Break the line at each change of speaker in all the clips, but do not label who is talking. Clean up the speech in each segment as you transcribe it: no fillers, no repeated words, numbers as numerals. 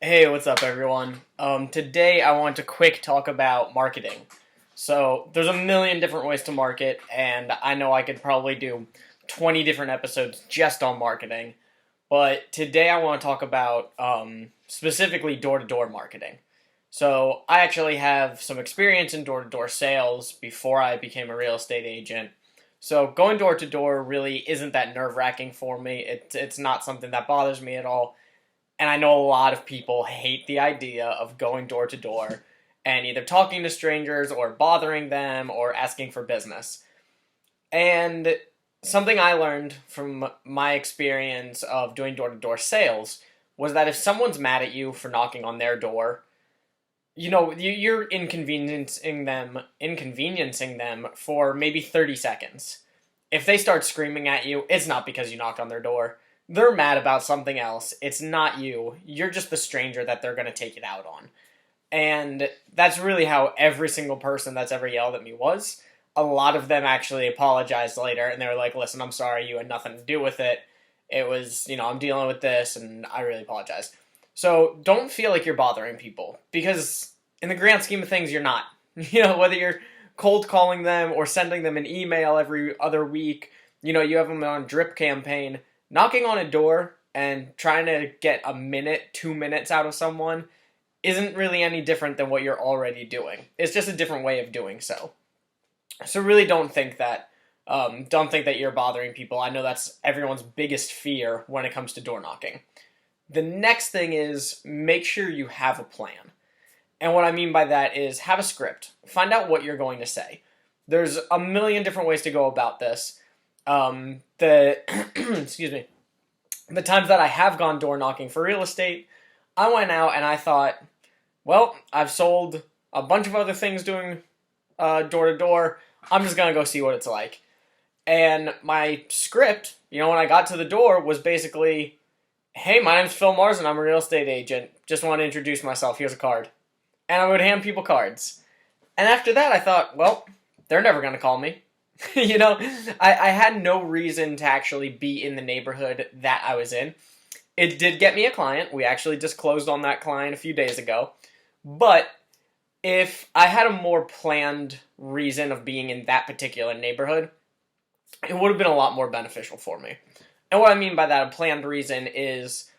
Hey, what's up, everyone? Today I want to quick talk about marketing. So, there's a million different ways to market, and I know I could probably do 20 different episodes just on marketing. But today I want to talk about specifically door to door marketing. So, I actually have some experience in door to door sales before I became a real estate agent. So, going door to door really isn't that nerve wracking for me. It's not something that bothers me at all, and I know a lot of people hate the idea of going door to door and either talking to strangers or bothering them or asking for business. And something I learned from my experience of doing door to door sales was that if someone's mad at you for knocking on their door, you're inconveniencing them for maybe 30 seconds. If they start screaming at you, it's not because you knocked on their door. They're mad about something else. It's not you. You're just the stranger that they're going to take it out on. And that's really how every single person that's ever yelled at me was. A lot of them actually apologized later and they were like, listen, I'm sorry, you had nothing to do with it. It was, I'm dealing with this and I really apologize. So don't feel like you're bothering people because in the grand scheme of things, you're not. Whether you're cold calling them or sending them an email every other week, you have them on drip campaign. Knocking on a door and trying to get a minute, 2 minutes out of someone isn't really any different than what you're already doing. It's just a different way of doing so. So really don't think that you're bothering people. I know that's everyone's biggest fear when it comes to door knocking. The next thing is make sure you have a plan. And what I mean by that is have a script. Find out what you're going to say. There's a million different ways to go about this. Excuse me, the times that I have gone door knocking for real estate, I went out and I thought, well, I've sold a bunch of other things doing door to door. I'm just gonna go see what it's like. And my script, when I got to the door, was basically, hey, my name's Phil Marzen. I'm a real estate agent. Just want to introduce myself. Here's a card. And I would hand people cards. And after that, I thought, well, they're never gonna call me. I had no reason to actually be in the neighborhood that I was in. It did get me a client. We actually just closed on that client a few days ago. But if I had a more planned reason of being in that particular neighborhood, it would have been a lot more beneficial for me. And what I mean by that, a planned reason is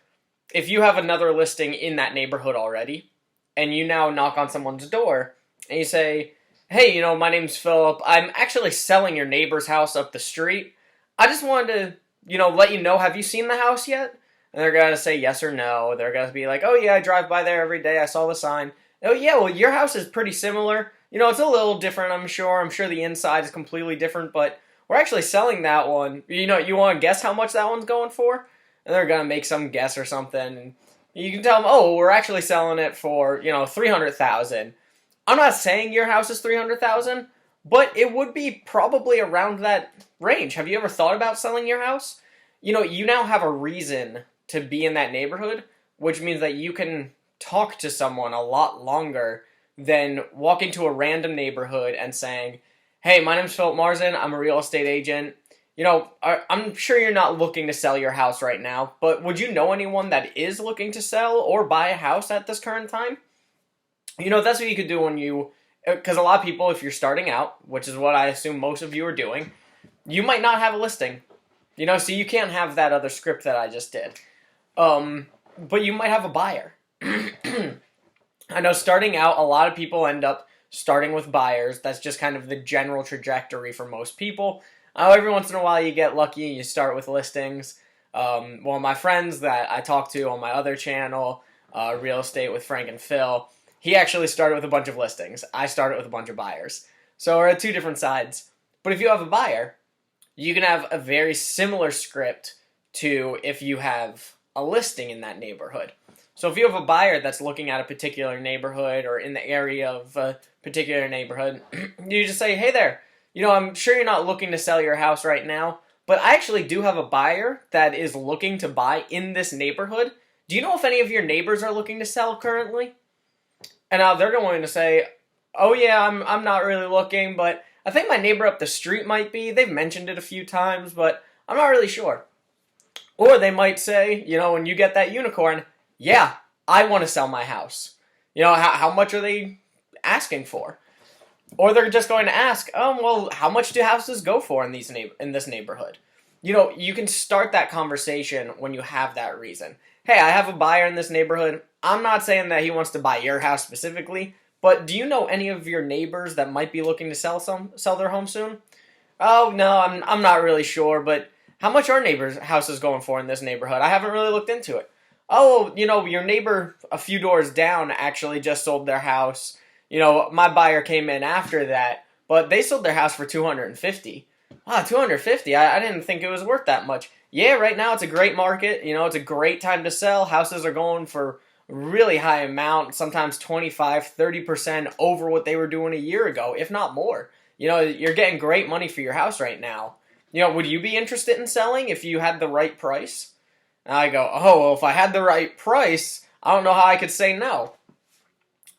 if you have another listing in that neighborhood already, and you now knock on someone's door, and you say, hey, my name's Philip. I'm actually selling your neighbor's house up the street. I just wanted to, let you know, have you seen the house yet? And they're going to say yes or no. They're going to be like, oh, yeah, I drive by there every day. I saw the sign. Oh, yeah, well, your house is pretty similar. It's a little different, I'm sure. I'm sure the inside is completely different, but we're actually selling that one. You want to guess how much that one's going for? And they're going to make some guess or something. And you can tell them, oh, we're actually selling it for, $300,000. I'm not saying your house is $300,000, but it would be probably around that range. Have you ever thought about selling your house? You now have a reason to be in that neighborhood, which means that you can talk to someone a lot longer than walking to a random neighborhood and saying, hey, my name's Philip Marzen. I'm a real estate agent. I'm sure you're not looking to sell your house right now, but would you know anyone that is looking to sell or buy a house at this current time? That's what you could do because a lot of people, if you're starting out, which is what I assume most of you are doing, you might not have a listing. So you can't have that other script that I just did. But you might have a buyer. I know starting out, a lot of people end up starting with buyers. That's just kind of the general trajectory for most people. Every once in a while you get lucky and you start with listings. One of my friends that I talk to on my other channel, Real Estate with Frank and Phil, he actually started with a bunch of listings. I started with a bunch of buyers. So we're at two different sides. But if you have a buyer, you can have a very similar script to if you have a listing in that neighborhood. So if you have a buyer that's looking at a particular neighborhood or in the area of a particular neighborhood, you just say, hey there, I'm sure you're not looking to sell your house right now, but I actually do have a buyer that is looking to buy in this neighborhood. Do you know if any of your neighbors are looking to sell currently? And now they're going to say, oh yeah, I'm not really looking, but I think my neighbor up the street might be. They've mentioned it a few times, but I'm not really sure. Or they might say, when you get that unicorn, yeah, I want to sell my house. How much are they asking for? Or they're just going to ask, well, how much do houses go for in this neighborhood? You can start that conversation when you have that reason. Hey, I have a buyer in this neighborhood. I'm not saying that he wants to buy your house specifically, but do you know any of your neighbors that might be looking to sell their home soon? Oh, no, I'm not really sure, but how much are neighbors' houses going for in this neighborhood? I haven't really looked into it. Oh, your neighbor a few doors down actually just sold their house. My buyer came in after that, but they sold their house for $250. Wow, $250. I didn't think it was worth that much. Yeah, right now it's a great market. It's a great time to sell. Houses are going for really high amount, sometimes 25-30% over what they were doing a year ago, if not more. You're getting great money for your house right now. Would you be interested in selling if you had the right price? And I go, oh, well, if I had the right price, I don't know how I could say no.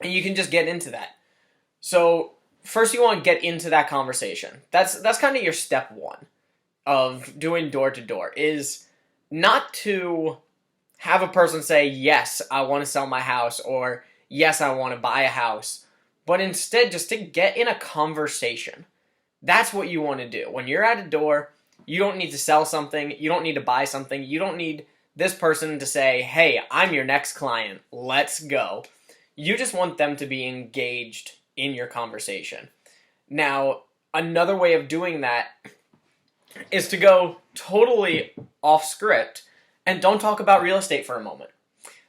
And you can just get into that. So first you want to get into that conversation. That's kind of your step one of doing door-to-door, is not to have a person say, yes, I want to sell my house, or yes, I want to buy a house, but instead just to get in a conversation. That's what you want to do. When you're at a door, you don't need to sell something, you don't need to buy something, you don't need this person to say, hey, I'm your next client, let's go. You just want them to be engaged in your conversation. Now, another way of doing that is to go totally off script and don't talk about real estate for a moment.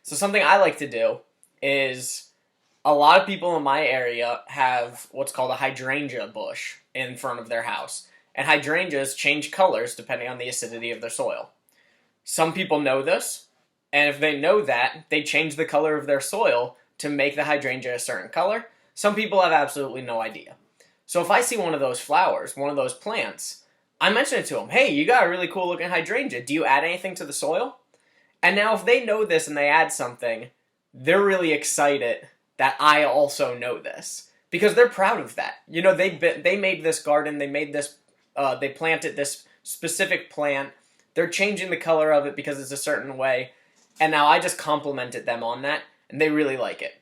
So something I like to do is, a lot of people in my area have what's called a hydrangea bush in front of their house. And hydrangeas change colors depending on the acidity of their soil. Some people know this, and if they know that, they change the color of their soil to make the hydrangea a certain color. Some people have absolutely no idea. So if I see one of those flowers, one of those plants, I mention it to them. Hey, you got a really cool looking hydrangea. Do you add anything to the soil? And now if they know this and they add something, they're really excited that I also know this, because they're proud of that. They made this garden, they planted this specific plant, they're changing the color of it because it's a certain way, and now I just complimented them on that, and they really like it.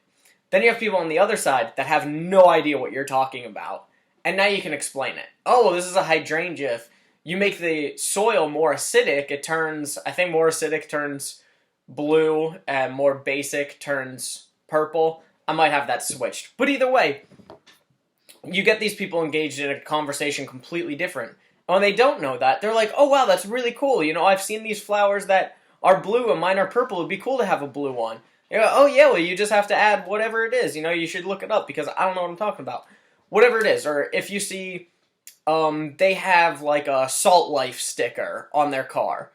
Then you have people on the other side that have no idea what you're talking about, and now you can explain it. Oh, well, this is a hydrangea. If you make the soil more acidic, it turns, I think more acidic turns blue, and more basic turns purple. I might have that switched. But either way, you get these people engaged in a conversation completely different. And when they don't know that, they're like, oh wow, that's really cool. I've seen these flowers that are blue and mine are purple. It'd be cool to have a blue one. Oh yeah, well you just have to add whatever it is. You should look it up because I don't know what I'm talking about. Whatever it is. Or if you see they have like a Salt Life sticker on their car.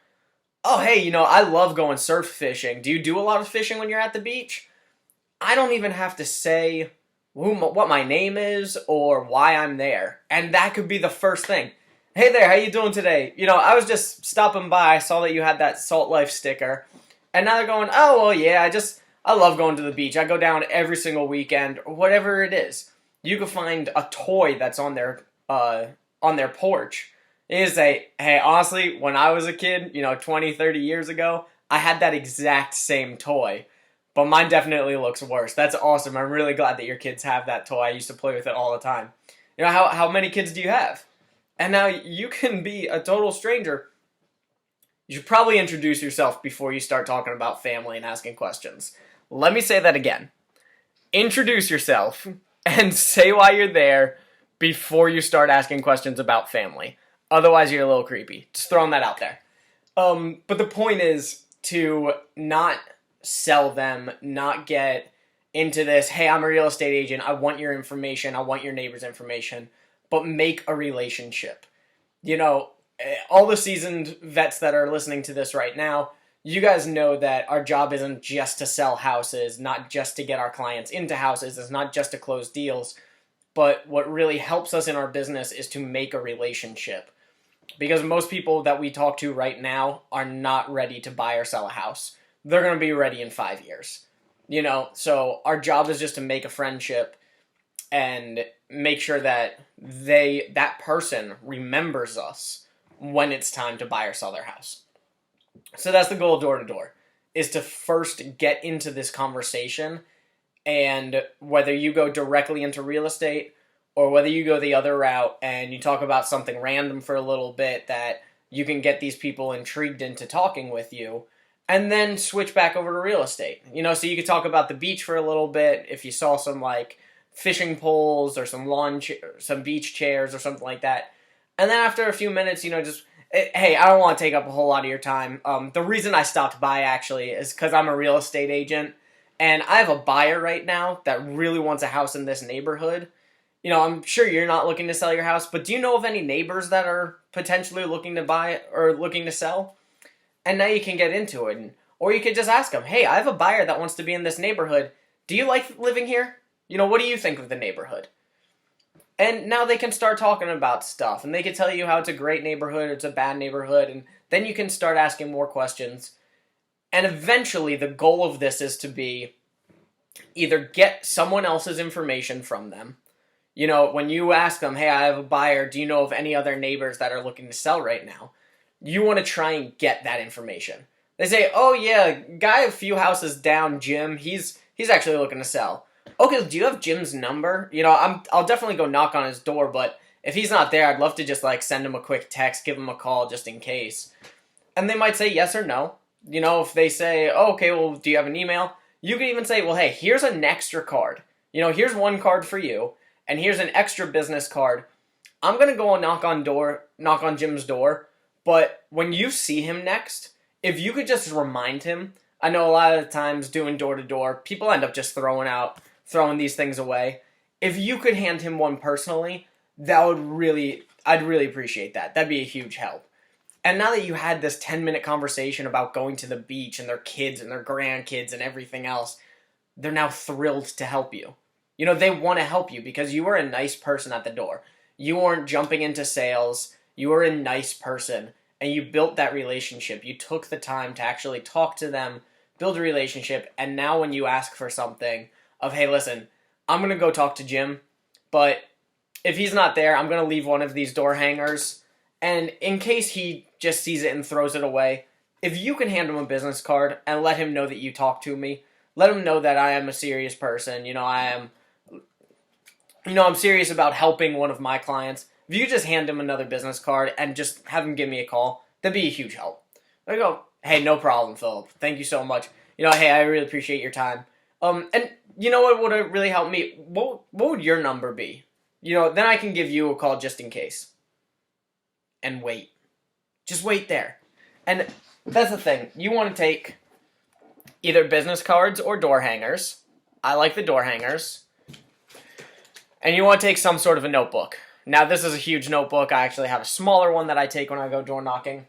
Oh hey, I love going surf fishing. Do you do a lot of fishing when you're at the beach? I don't even have to say what my name is or why I'm there. And that could be the first thing. Hey there, how you doing today? I was just stopping by. I saw that you had that Salt Life sticker. And now they're going, oh, well, yeah, I love going to the beach. I go down every single weekend, or whatever it is. You can find a toy that's on their porch. You say, hey, honestly, when I was a kid, 20, 30 years ago, I had that exact same toy. But mine definitely looks worse. That's awesome. I'm really glad that your kids have that toy. I used to play with it all the time. How many kids do you have? And now you can be a total stranger. You should probably introduce yourself before you start talking about family and asking questions. Let me say that again. Introduce yourself and say why you're there before you start asking questions about family. Otherwise, you're a little creepy. Just throwing that out there. But the point is to not sell them, not get into this, hey, I'm a real estate agent, I want your information, I want your neighbor's information, but make a relationship. All the seasoned vets that are listening to this right now, you guys know that our job isn't just to sell houses, not just to get our clients into houses, it's not just to close deals, but what really helps us in our business is to make a relationship. Because most people that we talk to right now are not ready to buy or sell a house. They're going to be ready in 5 years. So our job is just to make a friendship and make sure that that person remembers us when it's time to buy or sell their house. So that's the goal of door to door. is to first get into this conversation, and whether you go directly into real estate or whether you go the other route and you talk about something random for a little bit that you can get these people intrigued into talking with you, and then switch back over to real estate. So you could talk about the beach for a little bit if you saw some like fishing poles or some beach chairs or something like that. And then after a few minutes, hey, I don't want to take up a whole lot of your time. The reason I stopped by actually is because I'm a real estate agent, and I have a buyer right now that really wants a house in this neighborhood. I'm sure you're not looking to sell your house, but do you know of any neighbors that are potentially looking to buy or looking to sell? And now you can get into it. Or you could just ask them, hey, I have a buyer that wants to be in this neighborhood. Do you like living here? What do you think of the neighborhood? And now they can start talking about stuff, and they can tell you how it's a great neighborhood, it's a bad neighborhood, and then you can start asking more questions. And eventually the goal of this is to be either get someone else's information from them. When you ask them, hey, I have a buyer, do you know of any other neighbors that are looking to sell right now? You want to try and get that information. They say, oh yeah, guy a few houses down, Jim, he's actually looking to sell. Okay, do you have Jim's number? I'll definitely go knock on his door, but if he's not there, I'd love to just send him a quick text, give him a call just in case. And they might say yes or no. If they say, oh, okay, well, do you have an email? You can even say, well, hey, here's an extra card. Here's one card for you, and here's an extra business card. I'm going to go and knock on Jim's door, but when you see him next, if you could just remind him, I know a lot of the times doing door-to-door, people end up just throwing these things away. If you could hand him one personally, I'd really appreciate that. That'd be a huge help. And now that you had this 10-minute conversation about going to the beach and their kids and their grandkids and everything else, they're now thrilled to help you. They want to help you because you were a nice person at the door. You weren't jumping into sales. You were a nice person, and you built that relationship. You took the time to actually talk to them, build a relationship, and now when you ask for something of, hey, listen, I'm going to go talk to Jim, but if he's not there, I'm going to leave one of these door hangers, and in case he just sees it and throws it away, if you can hand him a business card and let him know that you talked to me, let him know that I am a serious person, I'm serious about helping one of my clients. If you just hand him another business card and just have him give me a call, that'd be a huge help. I go, hey, no problem, Philip. Thank you so much. Hey, I really appreciate your time. And you know what would really help me? What would your number be? Then I can give you a call just in case. And wait. Just wait there. And that's the thing. You want to take either business cards or door hangers. I like the door hangers. And you want to take some sort of a notebook. Now, this is a huge notebook. I actually have a smaller one that I take when I go door knocking.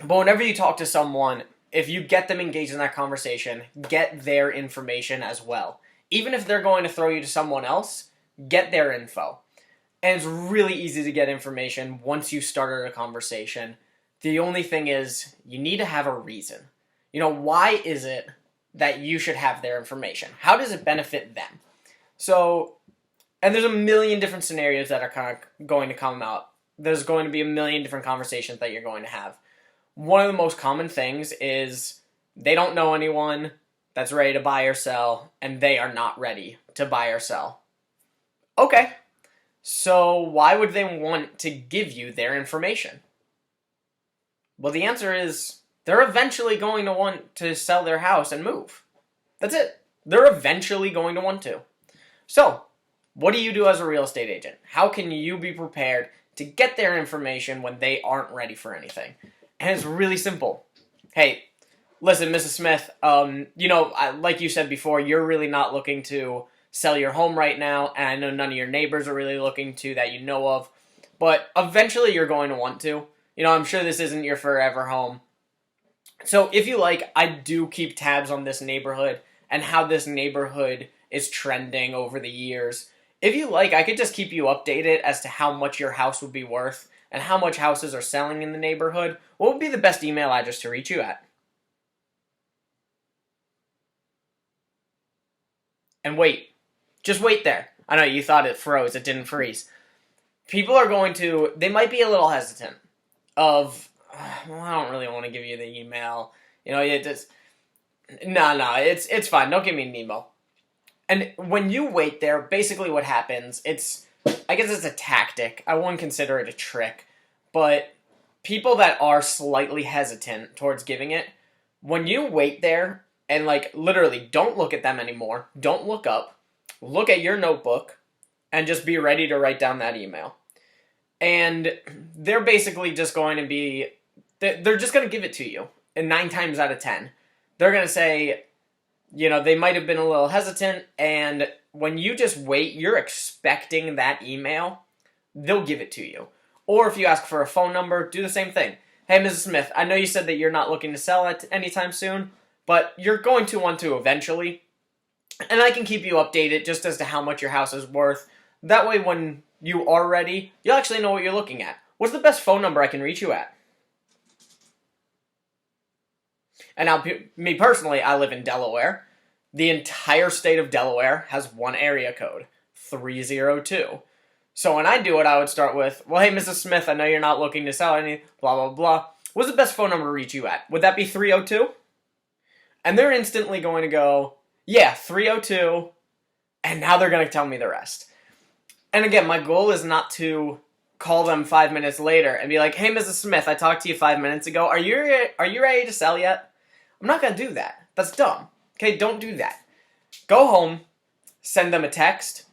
But whenever you talk to someone, if you get them engaged in that conversation, get their information as well. Even if they're going to throw you to someone else, get their info. And it's really easy to get information once you started a conversation. The only thing is, you need to have a reason. Why is it that you should have their information? How does it benefit them? And there's a million different scenarios that are kind of going to come out. There's going to be a million different conversations that you're going to have. One of the most common things is they don't know anyone that's ready to buy or sell, and they are not ready to buy or sell. Okay, so why would they want to give you their information? Well, the answer is they're eventually going to want to sell their house and move. That's it. They're eventually going to want to. So, what do you do as a real estate agent? How can you be prepared to get their information when they aren't ready for anything? And it's really simple. Hey, listen, Mrs. Smith, like you said before, you're really not looking to sell your home right now, and I know none of your neighbors are really looking to that you know of, but eventually you're going to want to. I'm sure this isn't your forever home. So if you like, I do keep tabs on this neighborhood and how this neighborhood is trending over the years. If you like, I could just keep you updated as to how much your house would be worth and how much houses are selling in the neighborhood. What would be the best email address to reach you at? And wait. Just wait there. I know you thought it froze. It didn't freeze. People are they might be a little hesitant of, well, I don't really want to give you the email. No, it's fine. Don't give me an email. And when you wait there, basically what happens, I guess it's a tactic. I wouldn't consider it a trick, but people that are slightly hesitant towards giving it, when you wait there and like literally don't look at them anymore, don't look up, look at your notebook, and just be ready to write down that email. And they're basically just going to be, they're just going to give it to you. And 9 times out of 10, they're going to say, they might have been a little hesitant, and when you just wait, you're expecting that email, they'll give it to you. Or if you ask for a phone number, do the same thing. Hey, Mrs. Smith, I know you said that you're not looking to sell it anytime soon, but you're going to want to eventually, and I can keep you updated just as to how much your house is worth. That way, when you are ready, you'll actually know what you're looking at. What's the best phone number I can reach you at? And now, me personally, I live in Delaware. The entire state of Delaware has one area code, 302. So when I do it, I would start with, well, hey, Mrs. Smith, I know you're not looking to sell any, blah, blah, blah. What's the best phone number to reach you at? Would that be 302? And they're instantly going to go, yeah, 302, and now they're going to tell me the rest. And again, my goal is not to call them 5 minutes later and be like, hey, Mrs. Smith, I talked to you 5 minutes ago. Are you ready to sell yet? I'm not going to do that. That's dumb. Okay, don't do that. Go home, send them a text,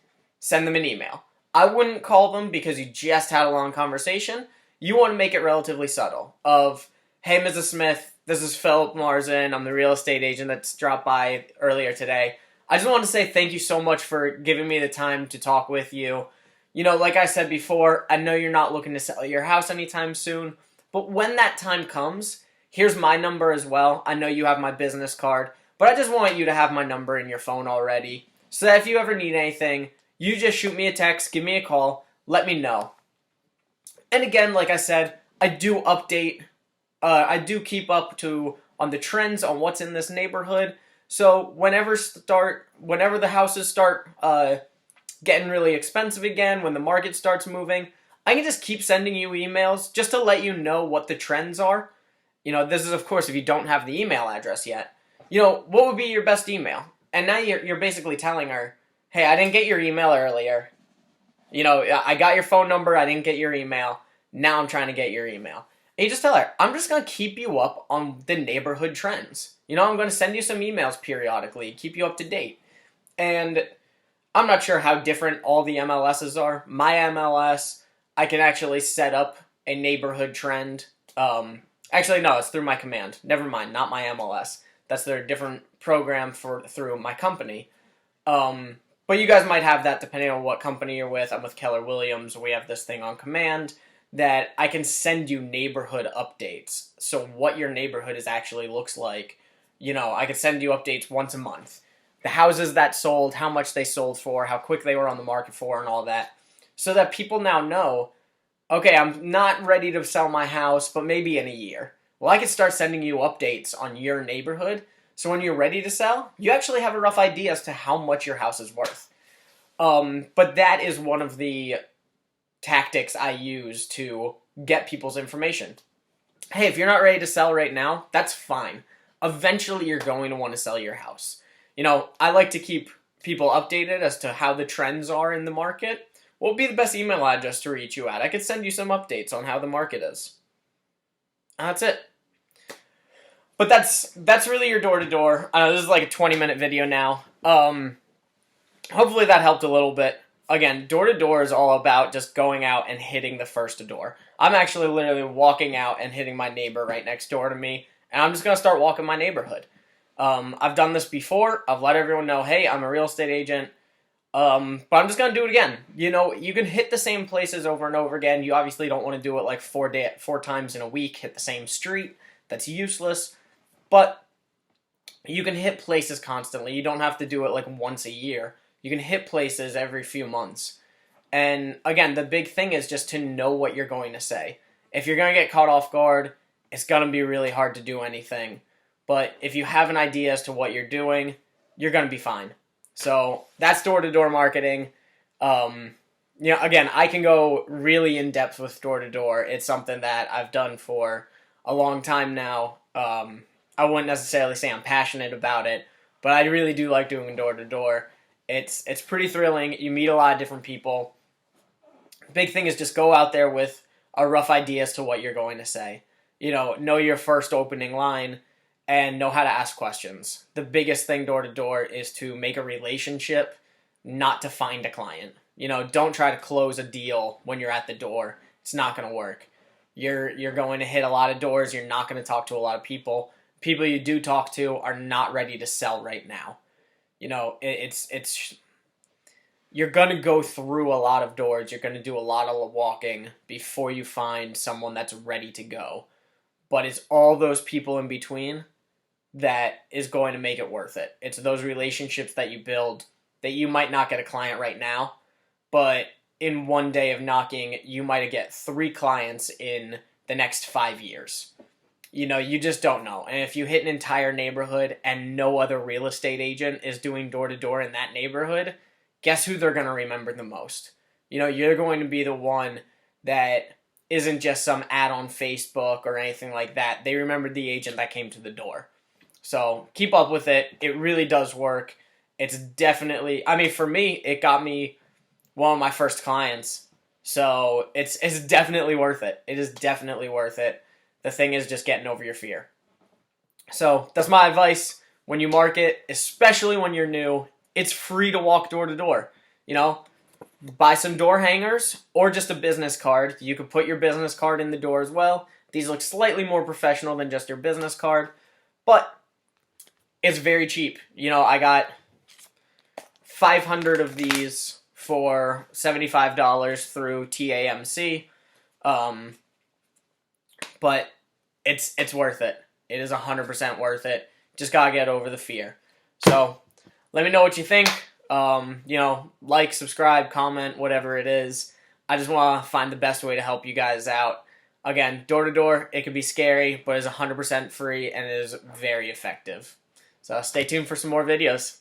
send them an email. I wouldn't call them because you just had a long conversation. You want to make it relatively subtle of, hey, Mrs. Smith, this is philipmarzen. I'm the real estate agent that's dropped by earlier today. I just want to say thank you so much for giving me the time to talk with you. Like I said before, I know you're not looking to sell your house anytime soon, but when that time comes, here's my number as well. I know you have my business card, but I just want you to have my number in your phone already, so that if you ever need anything, you just shoot me a text, give me a call, let me know. And again, like I said, I do update, I do keep up on the trends on what's in this neighborhood. So whenever the houses start getting really expensive again, when the market starts moving, I can just keep sending you emails just to let you know what the trends are. This is, of course, if you don't have the email address yet. What would be your best email? And now you're basically telling her, hey, I didn't get your email earlier. I got your phone number, I didn't get your email. Now I'm trying to get your email. And you just tell her, I'm just going to keep you up on the neighborhood trends. I'm going to send you some emails periodically, keep you up to date. And I'm not sure how different all the MLSs are. My MLS, I can actually set up a neighborhood trend. Actually, no, it's through my command. Never mind, not my MLS. That's their different program through my company. But you guys might have that depending on what company you're with. I'm with Keller Williams. We have this thing on command that I can send you neighborhood updates. So what your neighborhood actually looks like. I could send you updates once a month. The houses that sold, how much they sold for, how quick they were on the market for, and all that. So that people now know, okay, I'm not ready to sell my house, but maybe in a year. Well, I can start sending you updates on your neighborhood. So when you're ready to sell, you actually have a rough idea as to how much your house is worth. But that is one of the tactics I use to get people's information. Hey, if you're not ready to sell right now, that's fine. Eventually, you're going to want to sell your house. I like to keep people updated as to how the trends are in the market. What would be the best email address to reach you at? I could send you some updates on how the market is. That's it. But that's really your door-to-door. I know this is like a 20-minute video now. Hopefully that helped a little bit. Again, door-to-door is all about just going out and hitting the first door. I'm actually literally walking out and hitting my neighbor right next door to me, and I'm just going to start walking my neighborhood. I've done this before. I've let everyone know, hey, I'm a real estate agent. But I'm just going to do it again. You can hit the same places over and over again. You obviously don't want to do it like 4 times in a week, hit the same street. That's useless. But you can hit places constantly. You don't have to do it like once a year. You can hit places every few months. And again, the big thing is just to know what you're going to say. If you're going to get caught off guard, it's going to be really hard to do anything. But if you have an idea as to what you're doing, you're going to be fine. So that's door-to-door marketing. Again, I can go really in-depth with door-to-door. It's something that I've done for a long time now. I wouldn't necessarily say I'm passionate about it, but I really do like doing door to door. It's pretty thrilling. You meet a lot of different people. Big thing is just go out there with a rough idea as to what you're going to say. Know your first opening line and know how to ask questions. The biggest thing door to door is to make a relationship, not to find a client. Don't try to close a deal when you're at the door. It's not going to work. You're going to hit a lot of doors. You're not going to talk to a lot of people. People you do talk to are not ready to sell right now. It's you're going to go through a lot of doors. You're going to do a lot of walking before you find someone that's ready to go. But it's all those people in between that is going to make it worth it. It's those relationships that you build that you might not get a client right now, but in one day of knocking, you might get 3 clients in the next 5 years. You just don't know. And if you hit an entire neighborhood and no other real estate agent is doing door-to-door in that neighborhood, guess who they're going to remember the most? You're going to be the one that isn't just some ad on Facebook or anything like that. They remembered the agent that came to the door. So keep up with it. It really does work. It's definitely, for me, it got me one of my first clients. So it's definitely worth it. It is definitely worth it. The thing is just getting over your fear. So that's my advice. When you market, especially when you're new, it's free to walk door to door. Buy some door hangers or just a business card. You could put your business card in the door as well. These look slightly more professional than just your business card, but it's very cheap. I got 500 of these for $75 through TAMC. But it's worth it. It is 100% worth it. Just gotta get over the fear. So let me know what you think. Like, subscribe, comment, whatever it is. I just want to find the best way to help you guys out. Again, door to door, it can be scary, but it's 100% free and it is very effective. So stay tuned for some more videos.